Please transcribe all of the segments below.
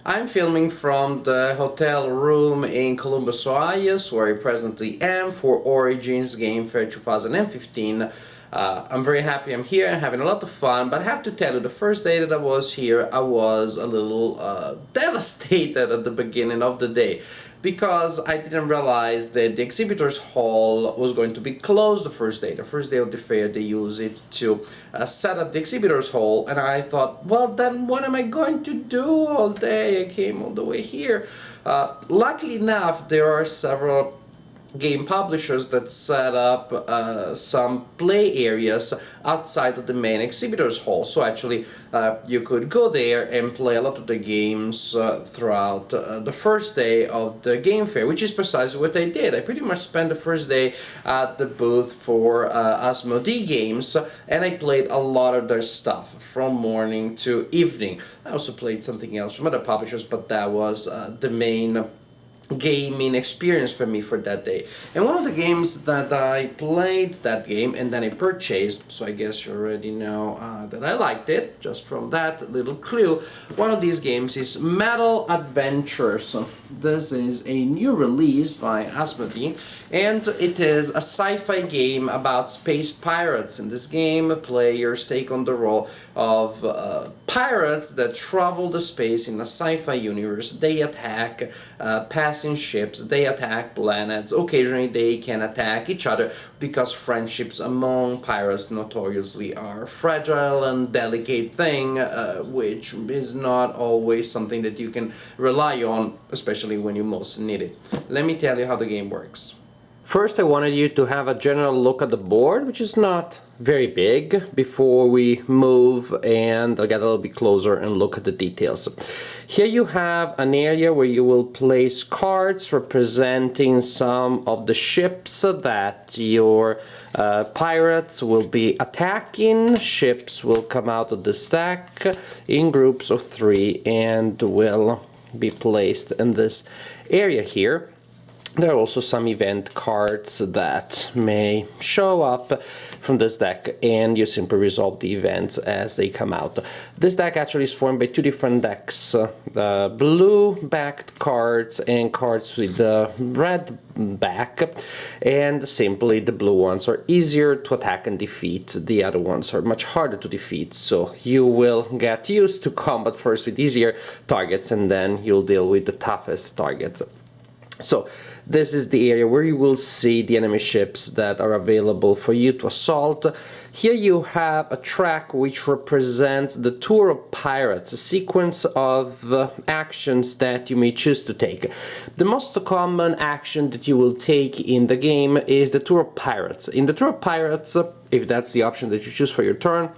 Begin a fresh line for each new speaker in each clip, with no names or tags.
I'm filming from the hotel room in Columbus, Ohio, where I presently am for Origins Game Fair 2015. I'm very happy I'm here and having a lot of fun, but I have to tell you, the first day that I was here, I was a little devastated at the beginning of the day, because I didn't realize that the exhibitors hall was going to be closed the first day. The first day of the fair, they use it to set up the exhibitors hall, and I thought, well, then what am I going to do all day? I came all the way here. Luckily enough, there are several game publishers that set up some play areas outside of the main exhibitors hall, so actually you could go there and play a lot of the games throughout the first day of the game fair, which is precisely what I did. I pretty much spent the first day at the booth for Asmodee Games, and I played a lot of their stuff from morning to evening. I also played something else from other publishers, but that was the main gaming experience for me for that day. And one of the games that I played that game and then I purchased, so I guess you already know that I liked it just from that little clue. One of these games is Metal Adventuresome. This is a new release by Asmodee, and it is a sci-fi game about space pirates. In this game, players take on the role of pirates that travel the space in a sci-fi universe. They attack passing ships, they attack planets, occasionally they can attack each other, because friendships among pirates notoriously are fragile and delicate thing, which is not always something that you can rely on, especially when you most need it. Let me tell you how the game works. First, I wanted you to have a general look at the board, which is not very big, before we move and I'll get a little bit closer and look at the details. Here you have an area where you will place cards representing some of the ships that your pirates will be attacking. Ships will come out of the stack in groups of 3 and will be placed in this area here. There are also some event cards that may show up from this deck, and you simply resolve the events as they come out. This deck actually is formed by 2 different decks, blue-backed cards and cards with the red back, and simply the blue ones are easier to attack and defeat. The other ones are much harder to defeat, so you will get used to combat first with easier targets, and then you'll deal with the toughest targets. So this is the area where you will see the enemy ships that are available for you to assault. Here you have a track which represents the Tour of Pirates, a sequence of actions that you may choose to take. The most common action that you will take in the game is the Tour of Pirates. In the Tour of Pirates, if that's the option that you choose for your turn,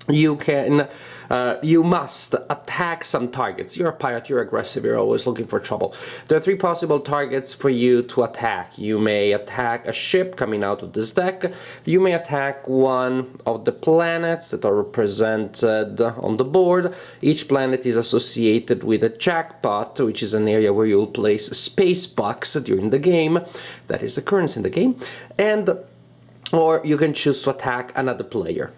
you must attack some targets. You're a pirate, you're aggressive, you're always looking for trouble. There are 3 possible targets for you to attack. You may attack a ship coming out of this deck. You may attack one of the planets that are represented on the board. Each planet is associated with a jackpot, which is an area where you'll place space bucks during the game. That is the currency in the game. Or you can choose to attack another player.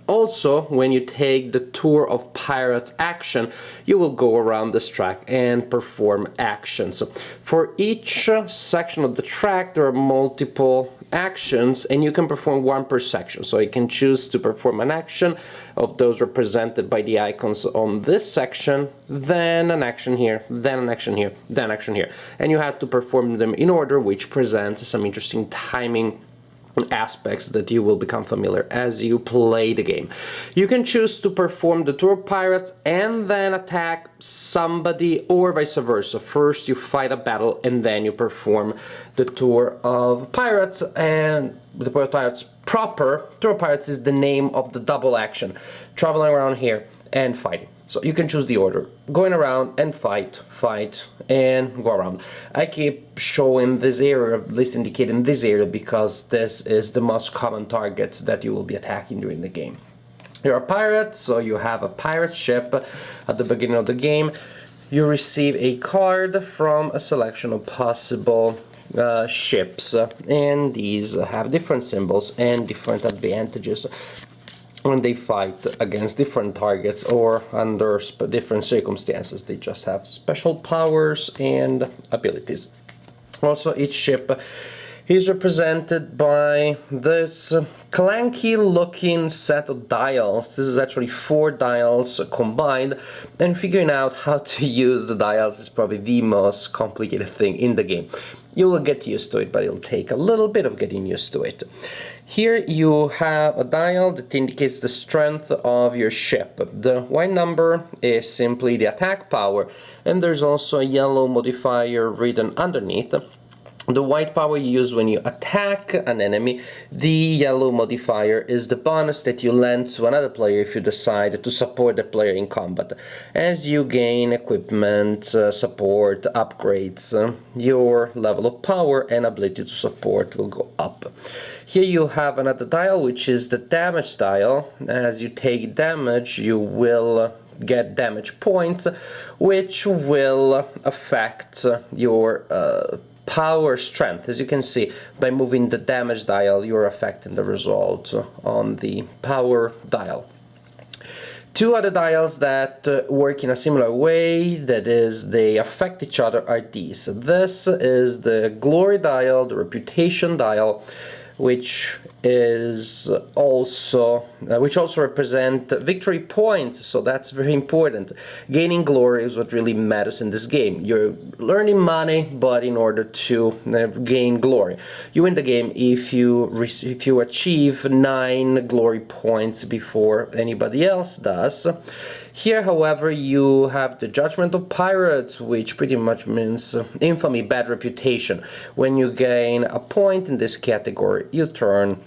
Also, when you take the Tour of Pirates action, you will go around this track and perform actions. For each section of the track, there are multiple actions, and you can perform 1 per section. So you can choose to perform an action of those represented by the icons on this section, then an action here, then an action here, then an action here. And you have to perform them in order, which presents some interesting timing aspects that you will become familiar as you play the game. You can choose to perform the Tour of Pirates and then attack somebody, or vice versa. First you fight a battle and then you perform the Tour of Pirates. And the Tour of Pirates proper, Tour of Pirates is the name of the double action, traveling around here and fighting. So you can choose the order, going around and fight, and go around. I keep showing this area, at least indicating this area, because this is the most common target that you will be attacking during the game. You're a pirate, so you have a pirate ship at the beginning of the game. You receive a card from a selection of possible ships, and these have different symbols and different advantages. when they fight against different targets or under different circumstances. They just have special powers and abilities. Also, each ship is represented by this clanky looking set of dials. This is actually 4 dials combined, and figuring out how to use the dials is probably the most complicated thing in the game. You will get used to it, but it'll take a little bit of getting used to it. Here you have a dial that indicates the strength of your ship. The white number is simply the attack power, and there's also a yellow modifier written underneath. The white power you use when you attack an enemy. The yellow modifier is the bonus that you lend to another player if you decide to support the player in combat. As you gain equipment, support, upgrades, your level of power and ability to support will go up. Here you have another dial, which is the damage dial. As you take damage, you will get damage points, which will affect your power strength. As you can see, by moving the damage dial, you're affecting the result on the power dial. 2 other dials that work in a similar way, that is, they affect each other, are these. This is the glory dial, the reputation dial, which also represent victory points, so that's very important. Gaining glory is what really matters in this game. You're earning money, but in order to gain glory. You win the game if you achieve 9 glory points before anybody else does. Here, however, you have the Judgment of Pirates, which pretty much means infamy, bad reputation. When you gain a point in this category, you turn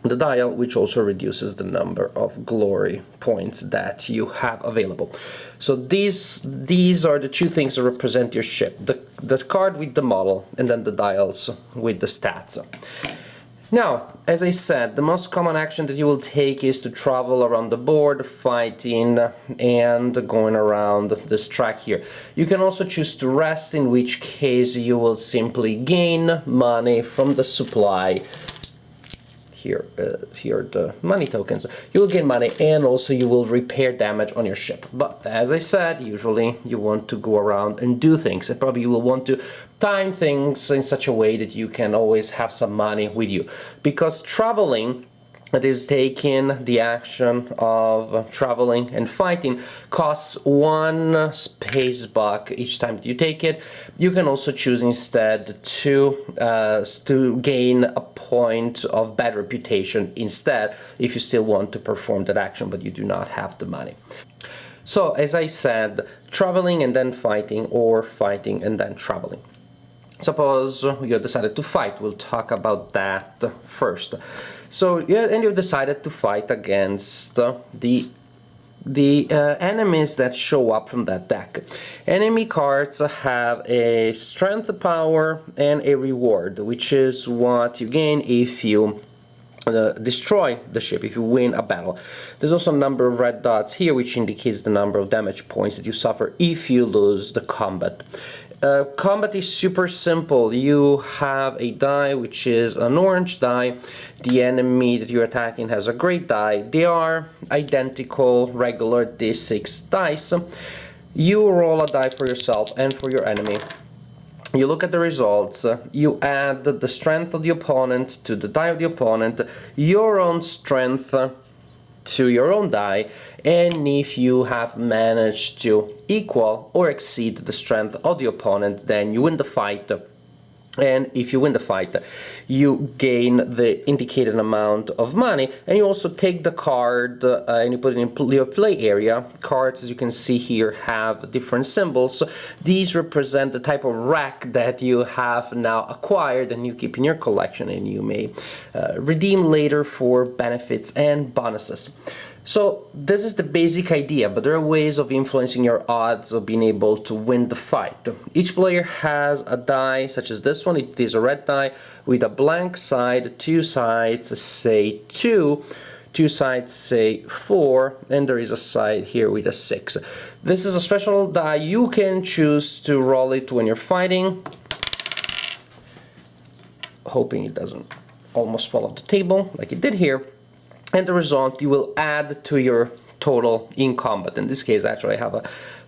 the dial, which also reduces the number of glory points that you have available. So these are the 2 things that represent your ship. The card with the model, and then the dials with the stats. Now, as I said, the most common action that you will take is to travel around the board, fighting and going around this track here. You can also choose to rest, in which case you will simply gain money from the supply. Here are the money tokens. You will gain money, and also you will repair damage on your ship. But as I said, usually you want to go around and do things, and probably you will want to time things in such a way that you can always have some money with you. Because traveling, that is taking the action of traveling and fighting, costs 1 space buck each time that you take it. You can also choose instead to gain a point of bad reputation instead, if you still want to perform that action but you do not have the money. So, as I said, traveling and then fighting, or fighting and then traveling. Suppose you decided to fight. We'll talk about that first. So, and you've decided to fight against the enemies that show up from that deck. Enemy cards have a strength, power, and a reward, which is what you gain if you destroy the ship, if you win a battle. There's also a number of red dots here, which indicates the number of damage points that you suffer if you lose the combat. Combat is super simple. You have a die, which is an orange die. The enemy that you're attacking has a gray die. They are identical, regular D6 dice. You roll a die for yourself and for your enemy. You look at the results, you add the strength of the opponent to the die of the opponent, your own strength to your own die, and if you have managed to equal or exceed the strength of the opponent, then you win the fight. And if you win the fight, you gain the indicated amount of money, and you also take the card and you put it in your play area. Cards, as you can see here, have different symbols. These represent the type of rack that you have now acquired and you keep in your collection, and you may redeem later for benefits and bonuses. So this is the basic idea, but there are ways of influencing your odds of being able to win the fight. Each player has a die, such as this one. It is a red die with a blank side, 2 sides say 2, 2 sides say 4, and there is a side here with a 6. This is a special die. You can choose to roll it when you're fighting, hoping it doesn't almost fall off the table like it did here. and the result you will add to your total in combat. In this case, actually, I have a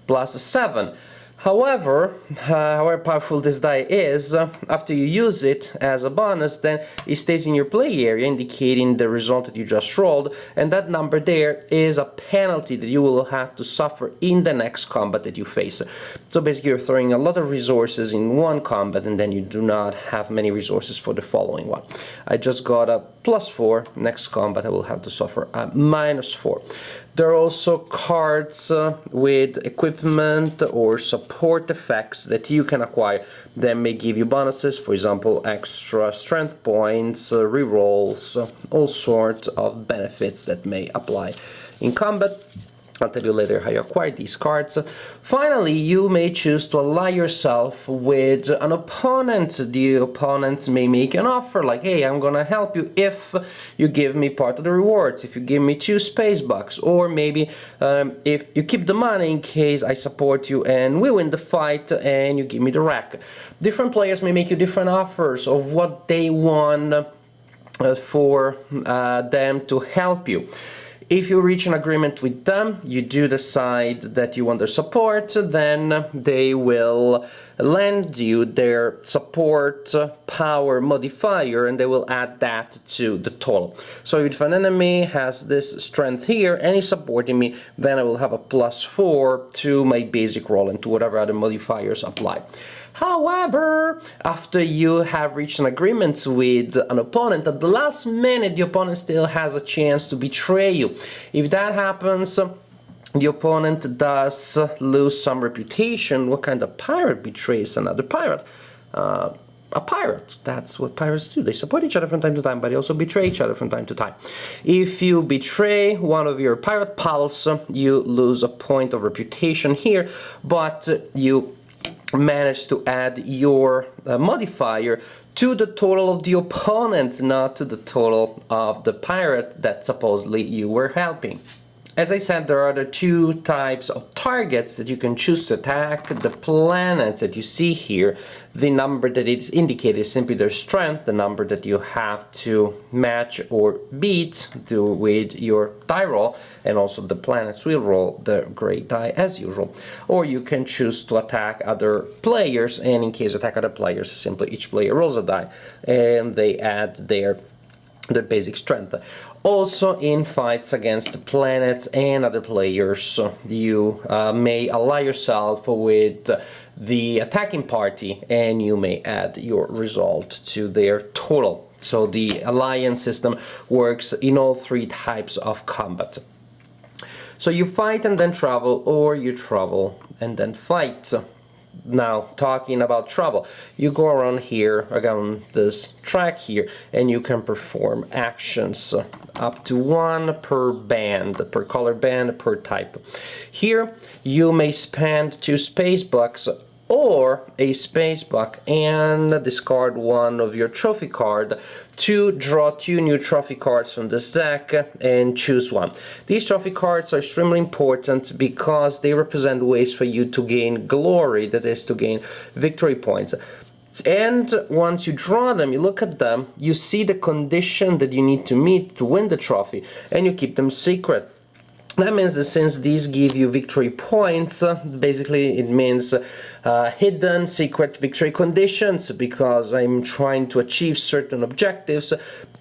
+7. However, however powerful this die is, after you use it as a bonus, then it stays in your play area, indicating the result that you just rolled, and that number there is a penalty that you will have to suffer in the next combat that you face. So basically you're throwing a lot of resources in one combat, and then you do not have many resources for the following one. I just got a +4, next combat I will have to suffer a -4. There are also cards with equipment or support effects that you can acquire that may give you bonuses, for example, extra strength points, rerolls, all sorts of benefits that may apply in combat. I'll tell you later how you acquire these cards. Finally, you may choose to ally yourself with an opponent. The opponent may make an offer like, hey, I'm gonna help you if you give me part of the rewards, if you give me 2 space bucks, or maybe if you keep the money in case I support you and we win the fight and you give me the rack. Different players may make you different offers of what they want for them to help you. If you reach an agreement with them, you do decide that you want their support, then they will lend you their support power modifier and they will add that to the total. So if an enemy has this strength here and is supporting me, then I will have a +4 to my basic roll and to whatever other modifiers apply. However, after you have reached an agreement with an opponent, at the last minute the opponent still has a chance to betray you. If that happens, the opponent does lose some reputation. What kind of pirate betrays another pirate? A pirate. That's what pirates do. They support each other from time to time, but they also betray each other from time to time. If you betray one of your pirate pals, you lose a point of reputation here, but you manage to add your modifier to the total of the opponent, not to the total of the pirate that supposedly you were helping. As I said, there are the 2 types of targets that you can choose to attack. The planets that you see here, the number that is indicated is simply their strength, the number that you have to match or beat with your die roll, and also the planets will roll the gray die as usual. Or you can choose to attack other players, and in case you attack other players, simply each player rolls a die and they add their basic strength. Also, in fights against planets and other players, you may ally yourself with the attacking party and you may add your result to their total. So the alliance system works in all 3 types of combat. So you fight and then travel, or you travel and then fight. Now, talking about travel, you go around here, around this track here, and you can perform actions up to 1 per band, per color band, per type. Here, you may spend 2 space bucks or a space buck and discard 1 of your trophy card to draw 2 new trophy cards from this deck and choose 1. These trophy cards are extremely important because they represent ways for you to gain glory, that is, to gain victory points. And once you draw them, you look at them, you see the condition that you need to meet to win the trophy, and you keep them secret. That means that since these give you victory points, basically it means hidden secret victory conditions, because I'm trying to achieve certain objectives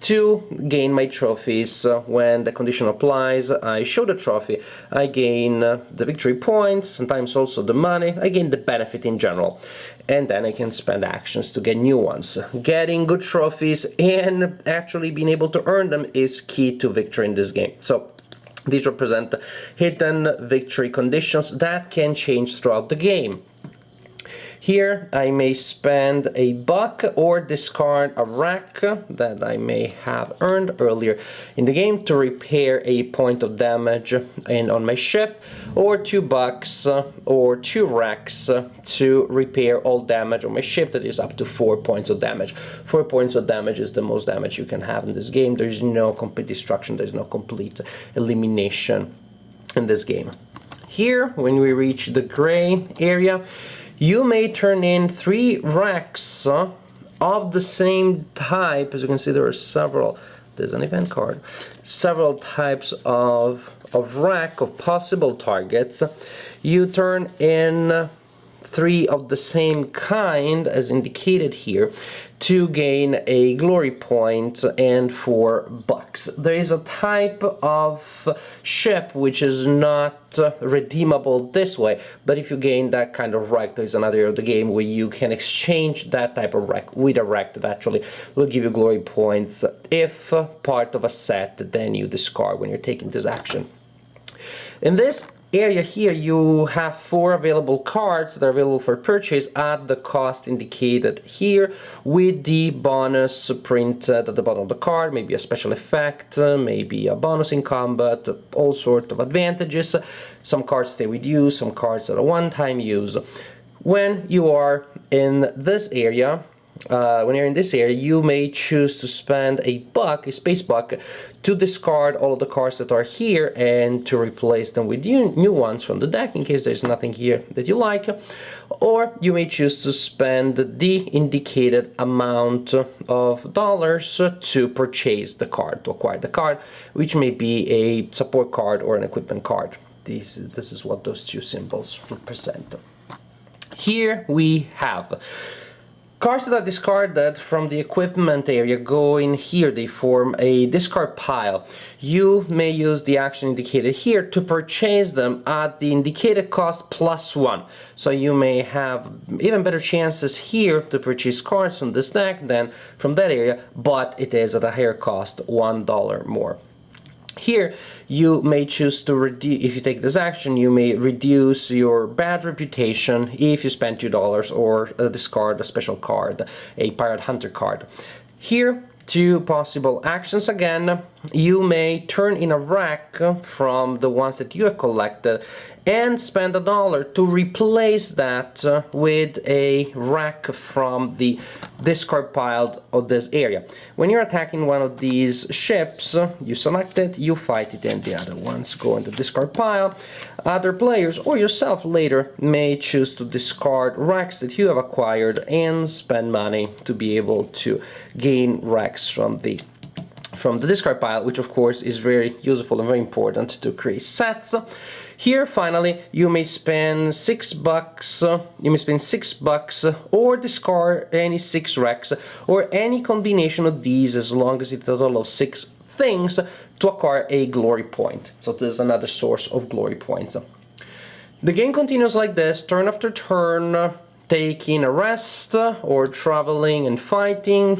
to gain my trophies. When the condition applies, I show the trophy, I gain the victory points, sometimes also the money, I gain the benefit in general. And then I can spend actions to get new ones. Getting good trophies and actually being able to earn them is key to victory in this game. So these represent hidden victory conditions that can change throughout the game. Here I may spend a buck or discard a rack that I may have earned earlier in the game to repair a point of damage on my ship, or 2 bucks or 2 racks to repair all damage on my ship, that is up to 4 points of damage. 4 points of damage is the most damage you can have in this game. There's no complete destruction, there's no complete elimination in this game. Here, when we reach the gray area, you may turn in 3 racks of the same type. As you can see, there are several There's an event card. Several types of rack of possible targets. You turn in 3 of the same kind as indicated here to gain a glory point and 4 bucks. There is a type of ship which is not redeemable this way, but if you gain that kind of wreck, there's another area of the game where you can exchange that type of wreck with a wreck that actually will give you glory points if part of a set that then you discard when you're taking this action. In this area here, you have 4 available cards that are available for purchase at the cost indicated here, with the bonus printed at the bottom of the card, maybe a special effect, maybe a bonus in combat, all sorts of advantages. Some cards stay with you, some cards are a one-time use. When you are in this area, you may choose to spend a space buck, to discard all of the cards that are here and to replace them with new ones from the deck in case there's nothing here that you like. Or you may choose to spend the indicated amount of dollars to purchase the card, to acquire the card, which may be a support card or an equipment card. This is what those 2 symbols represent. Here we have cards that are discarded from the equipment area go in here. They form a discard pile. You may use the action indicated here to purchase them at the indicated cost +1. So you may have even better chances here to purchase cards from this deck than from that area, but it is at a higher cost, $1 more. Here, you may choose to reduce, if you take this action, you may reduce your bad reputation if you spend $2 or discard a special card, a Pirate Hunter card. Here, 2 possible actions again. You may turn in a rack from the ones that you have collected and spend $1 to replace that with a rack from the discard pile of this area. When you're attacking one of these ships, you select it, you fight it, and the other ones go in the discard pile. Other players or yourself later may choose to discard racks that you have acquired and spend money to be able to gain racks from the discard pile, which of course is very useful and very important to create sets. Here, finally, you may spend $6 or discard any 6 wrecks or any combination of these, as long as it's a total of 6 things, to acquire a glory point. So there's another source of glory points. The game continues like this, turn after turn, taking a rest or traveling and fighting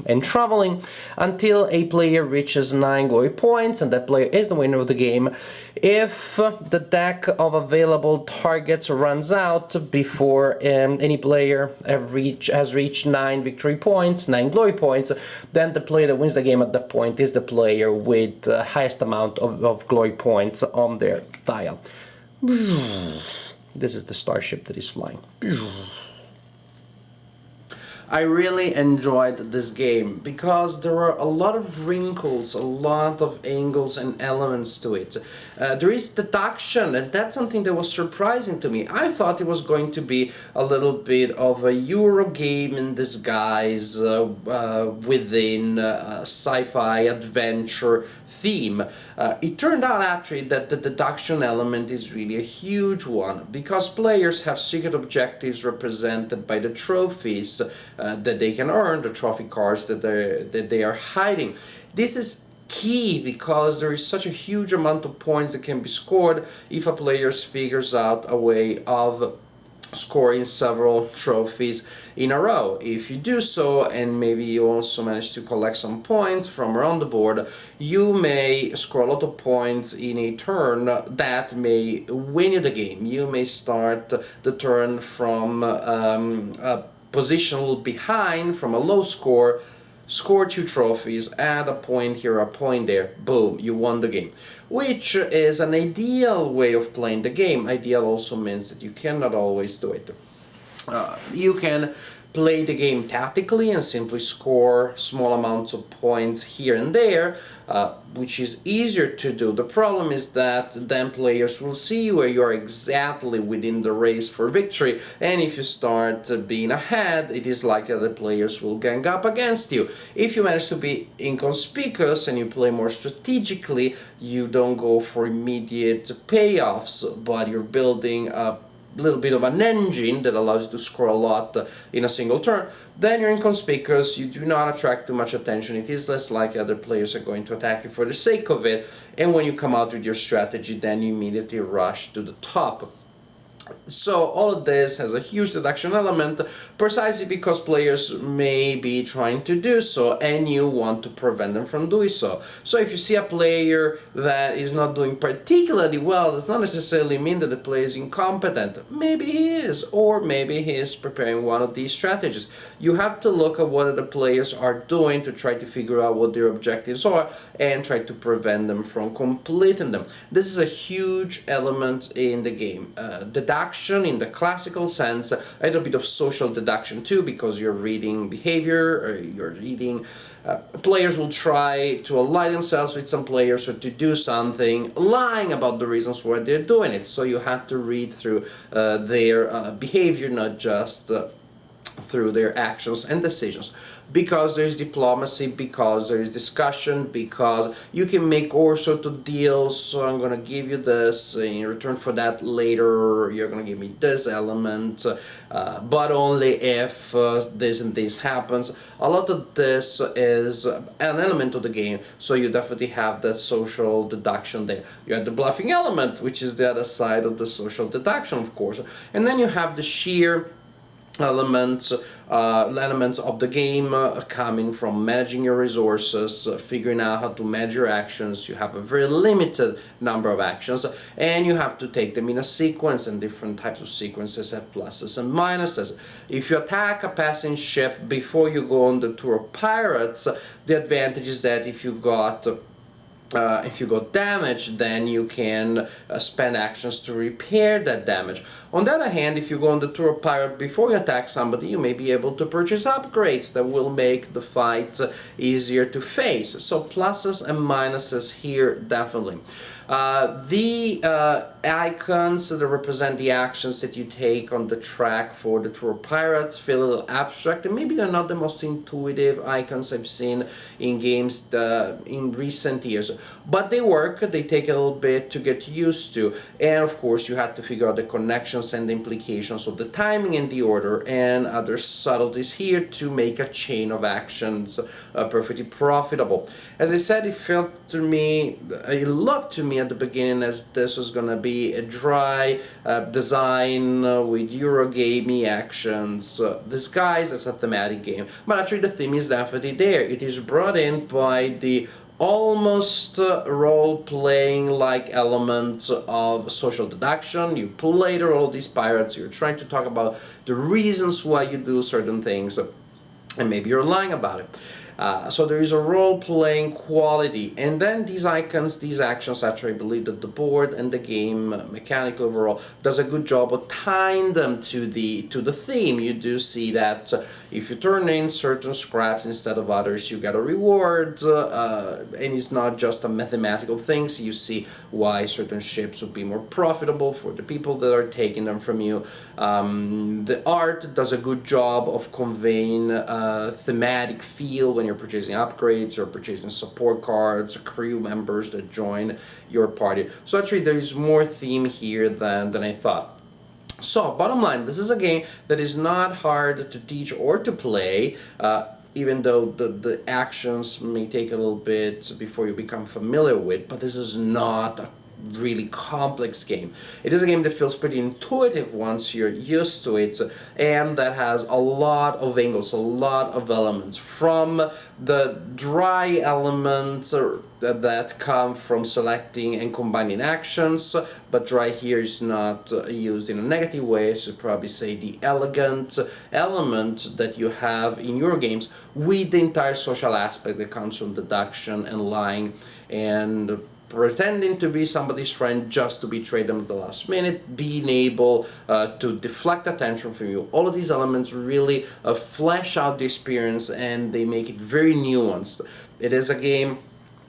and traveling until a player reaches 9 glory points, and that player is the winner of the game. If the deck of available targets runs out before any player has reached 9 victory points, 9 glory points, then the player that wins the game at that point is the player with the highest amount of glory points on their tile. This is the starship that is flying. I really enjoyed this game because there were a lot of wrinkles, a lot of angles and elements to it. There is deduction, and that's something that was surprising to me. I thought it was going to be a little bit of a Euro game in disguise within a sci-fi adventure theme. It turned out actually that the deduction element is really a huge one, because players have secret objectives represented by the trophies that they can earn, the trophy cards that they are hiding. This is key because there is such a huge amount of points that can be scored if a player figures out a way of scoring several trophies in a row. If you do so, and maybe you also manage to collect some points from around the board, you may score a lot of points in a turn that may win you the game. You may start the turn from a position a little behind, from a low score, score 2 trophies, add a point here, a point there, boom, you won the game. Which is an ideal way of playing the game. Ideal also means that you cannot always do it. You can play the game tactically and simply score small amounts of points here and there, which is easier to do. The problem is that then players will see where you are exactly within the race for victory, and if you start being ahead, it is likely that players will gang up against you. If you manage to be inconspicuous and you play more strategically, you don't go for immediate payoffs, but you're building a little bit of an engine that allows you to score a lot in a single turn, then you're inconspicuous, you do not attract too much attention, it is less likely other players are going to attack you for the sake of it, and when you come out with your strategy, then you immediately rush to the top. So all of this has a huge deduction element precisely because players may be trying to do so and you want to prevent them from doing so. So if you see a player that is not doing particularly well, does not necessarily mean that the player is incompetent. Maybe he is, or maybe he is preparing one of these strategies. You have to look at what the players are doing to try to figure out what their objectives are and try to prevent them from completing them. This is a huge element in the game. Deduction in the classical sense, a little bit of social deduction too, because you're reading behavior, or you're reading players will try to ally themselves with some players or to do something, lying about the reasons why they're doing it. So you have to read through their behavior, not just through their actions and decisions, because there is diplomacy, because there is discussion, because you can make all sorts of deals. So I'm gonna give you this in return for that later, you're gonna give me this element, but only if this and this happens. A lot of this is an element of the game, so you definitely have that social deduction there. You have the bluffing element, which is the other side of the social deduction, of course, and then you have the sheer elements of the game coming from managing your resources, figuring out how to manage your actions. You have a very limited number of actions and you have to take them in a sequence, and different types of sequences have pluses and minuses. If you attack a passing ship before you go on the tour of pirates, the advantage is that if you got damage, then you can spend actions to repair that damage. On the other hand, if you go on the tour of pirate before you attack somebody, you may be able to purchase upgrades that will make the fight easier to face. So pluses and minuses here, definitely. The icons that represent the actions that you take on the track for the tour of pirates feel a little abstract, and maybe they're not the most intuitive icons I've seen in games in recent years, but they work. They take a little bit to get used to, and of course you have to figure out the connections and the implications of the timing and the order and other subtleties here to make a chain of actions perfectly profitable. As I said, it looked to me at the beginning as this was gonna be a dry design with Eurogamey actions disguised as a thematic game, but actually the theme is definitely there. It is brought in by the almost role-playing like element of social deduction. You play the role of these pirates, you're trying to talk about the reasons why you do certain things, and maybe you're lying about it. So there is a role-playing quality, and then these icons, these actions, actually I believe that the board and the game mechanically overall does a good job of tying them to the theme. You do see that if you turn in certain scraps instead of others, you get a reward, and it's not just a mathematical thing. So you see why certain ships would be more profitable for the people that are taking them from you. The art does a good job of conveying a thematic feel when you're purchasing upgrades or purchasing support cards, crew members that join your party. So actually there is more theme here than I thought. So bottom line, this is a game that is not hard to teach or to play, even though the actions may take a little bit before you become familiar with, but this is not a really complex game. It is a game that feels pretty intuitive once you're used to it, and that has a lot of angles, a lot of elements, from the dry elements that come from selecting and combining actions, but dry here is not used in a negative way, so probably say the elegant element that you have in your games with the entire social aspect that comes from deduction and lying and pretending to be somebody's friend just to betray them at the last minute, being able to deflect attention from you. All of these elements really flesh out the experience, and they make it very nuanced. It is a game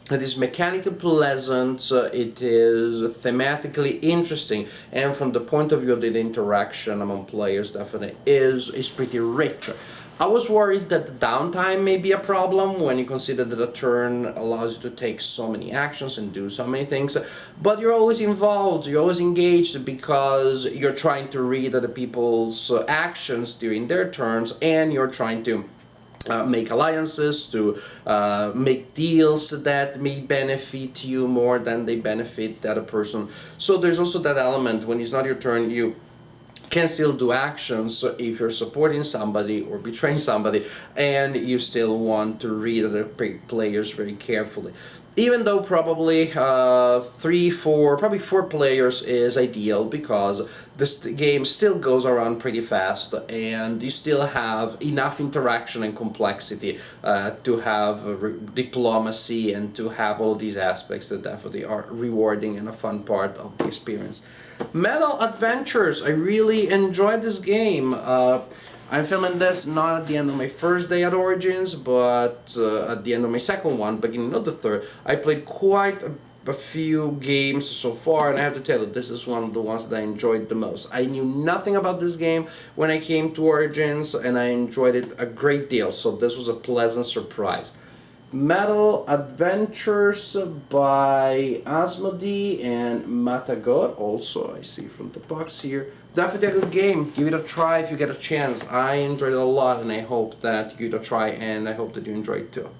that is mechanically pleasant, it is thematically interesting, and from the point of view of the interaction among players, definitely is pretty rich. I was worried that the downtime may be a problem when you consider that a turn allows you to take so many actions and do so many things, but you're always involved, you're always engaged because you're trying to read other people's actions during their turns, and you're trying to make alliances, to make deals that may benefit you more than they benefit the other person. So there's also that element. When it's not your turn, you can still do actions if you're supporting somebody or betraying somebody, and you still want to read other players very carefully. Even though probably 4 players is ideal, because this game still goes around pretty fast and you still have enough interaction and complexity to have diplomacy and to have all these aspects that definitely are rewarding and a fun part of the experience. Metal Adventures, I really enjoyed this game. I'm filming this not at the end of my first day at Origins, but at the end of my second one, beginning of the third. I played quite a few games so far, and I have to tell you, this is one of the ones that I enjoyed the most. I knew nothing about this game when I came to Origins, and I enjoyed it a great deal, so this was a pleasant surprise. Metal Adventures by Asmodee and Matagot. Also, I see from the box here. Definitely a good game. Give it a try if you get a chance. I enjoyed it a lot, and I hope that you give it a try, and I hope that you enjoy it too.